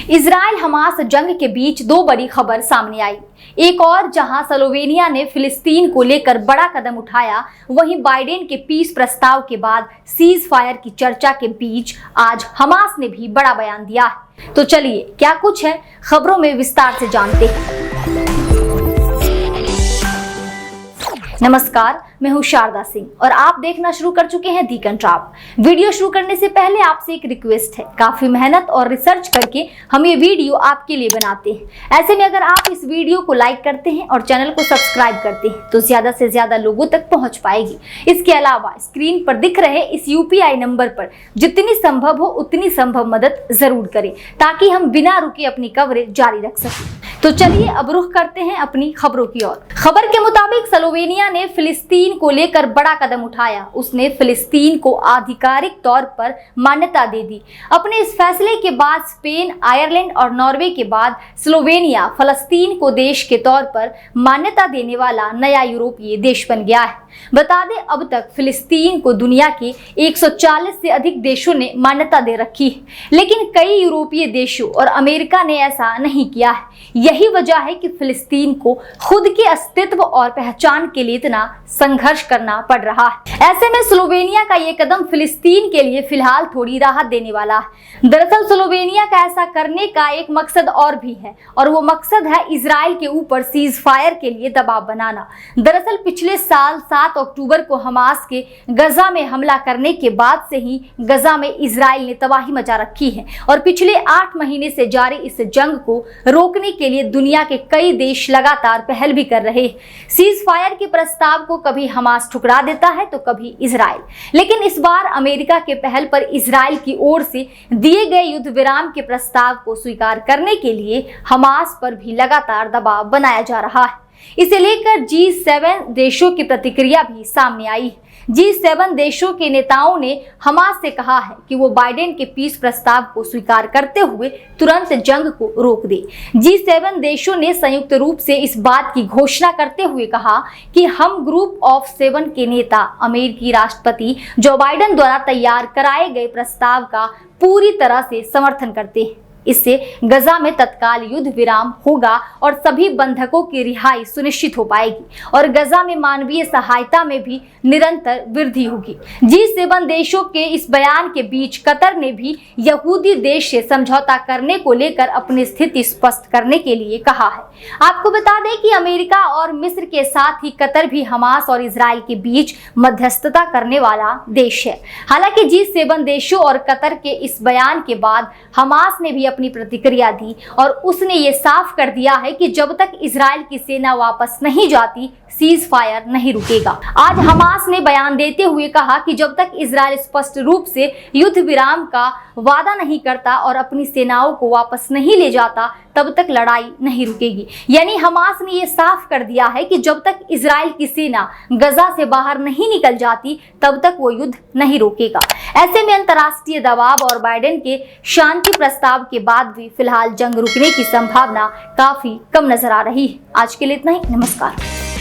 Israel Hamas जंग के बीच दो बड़ी खबर सामने आई। एक और जहां स्लोवेनिया ने फिलिस्तीन को लेकर बड़ा कदम उठाया, वहीं बाइडेन के पीस प्रस्ताव के बाद सीज फायर की चर्चा के बीच आज हमास ने भी बड़ा बयान दिया है। तो चलिए क्या कुछ है खबरों में विस्तार से जानते हैं। नमस्कार, मैं हूं शारदा सिंह और आप देखना शुरू कर चुके हैं दी कंट्राप। वीडियो शुरू करने से पहले आपसे एक रिक्वेस्ट है, काफी मेहनत और रिसर्च करके हम ये वीडियो आपके लिए बनाते हैं। ऐसे में अगर आप इस वीडियो को लाइक करते हैं और चैनल को सब्सक्राइब करते हैं तो ज्यादा से ज्यादा लोगों तक पहुंच पाएगी। इसके अलावा स्क्रीन पर दिख रहे इस UPI नंबर पर जितनी संभव हो उतनी संभव मदद जरूर करें ताकि हम बिना रुके अपनी कवरेज जारी रख सकें। तो चलिए अब रुख करते हैं अपनी खबरों की ओर। खबर के मुताबिक स्लोवेनिया ने फिलिस्तीन को लेकर बड़ा कदम उठाया। उसने फिलिस्तीन को आधिकारिक तौर पर मान्यता दे दी। अपने इस फैसले के बाद स्पेन, आयरलैंड और नॉर्वे के बाद स्लोवेनिया फिलिस्तीन को देश के तौर पर मान्यता देने वाला नया यूरोपीय देश बन गया है। बता दें, अब तक फिलिस्तीन को दुनिया के 140 से अधिक देशों ने मान्यता दे रखी है, लेकिन कई यूरोपीय देशों और अमेरिका ने ऐसा नहीं किया है। यही वजह है कि फिलिस्तीन को खुद के अस्तित्व और पहचान के लिए इतना संघर्ष करना पड़ रहा है। ऐसे में स्लोवेनिया का ये कदम फिलिस्तीन के लिए फिलहाल थोड़ी राहत देने वाला है। दरअसल स्लोवेनिया का ऐसा करने का एक मकसद और भी है और वो मकसद है इजराइल के ऊपर सीज फायर के लिए दबाव बनाना। दरअसल पिछले साल 7 अक्टूबर को हमास के गजा में हमला करने के बाद से ही गजा में इजराइल ने तबाही मचा रखी है और पिछले 8 महीने से जारी इस जंग को रोकने के लिए दुनिया के कई देश लगातार पहल भी कर रहे हैं। सीज फायर के प्रस्ताव को कभी हमास ठुकरा देता है तो कभी इजराइल, लेकिन इस बार अमेरिका के पहल पर इजराइल की ओर से दिए गए युद्ध विराम के प्रस्ताव को स्वीकार करने के लिए हमास पर भी लगातार दबाव बनाया जा रहा है। इसे लेकर G7 देशों की प्रतिक्रिया भी सामने आई है। G7 देशों के नेताओं ने हमास से कहा है कि वो बाइडेन के पीस प्रस्ताव को स्वीकार करते हुए तुरंत जंग को रोक दे। G7 देशों ने संयुक्त रूप से इस बात की घोषणा करते हुए कहा कि हम ग्रुप ऑफ 7 के नेता अमेरिकी राष्ट्रपति जो बाइडेन द्वारा तैयार कराए गए प्रस्ताव का पूरी तरह से समर्थन करते हैं। इससे गजा में तत्काल युद्ध विराम होगा और सभी बंधकों की रिहाई सुनिश्चित हो पाएगी और गजा में मानवीय सहायता में भी निरंतर वृद्धि होगी। G7 देशों के इस बयान के बीच कतर ने भी यहूदी देश से समझौता करने को लेकर अपनी स्थिति स्पष्ट करने के लिए कहा है। आपको बता दें कि अमेरिका और मिस्र के साथ ही कतर भी हमास और इजराइल के बीच मध्यस्थता करने वाला देश है। हालांकि G7 देशों और कतर के इस बयान के बाद हमास ने भी अपनी प्रतिक्रिया दी और उसने ये साफ कर दिया है कि जब तक इजराइल की सेना वापस नहीं जाती सीज फायर नहीं रुकेगा। आज हमास ने बयान देते हुए कहा कि जब तक इजराइल स्पष्ट रूप से युद्ध विराम का वादा नहीं करता और अपनी सेनाओं को वापस नहीं ले जाता तब तक लड़ाई नहीं रुकेगी। यानी हमास ने यह साफ कर दिया है कि जब तक इजराइल की सेना गजा से बाहर नहीं निकल जाती तब तक वो युद्ध नहीं रोकेगा। ऐसे में अंतर्राष्ट्रीय दबाव और बाइडेन के शांति प्रस्ताव के बाद भी फिलहाल जंग रुकने की संभावना काफी कम नजर आ रही है। आज के लिए इतना ही। नमस्कार।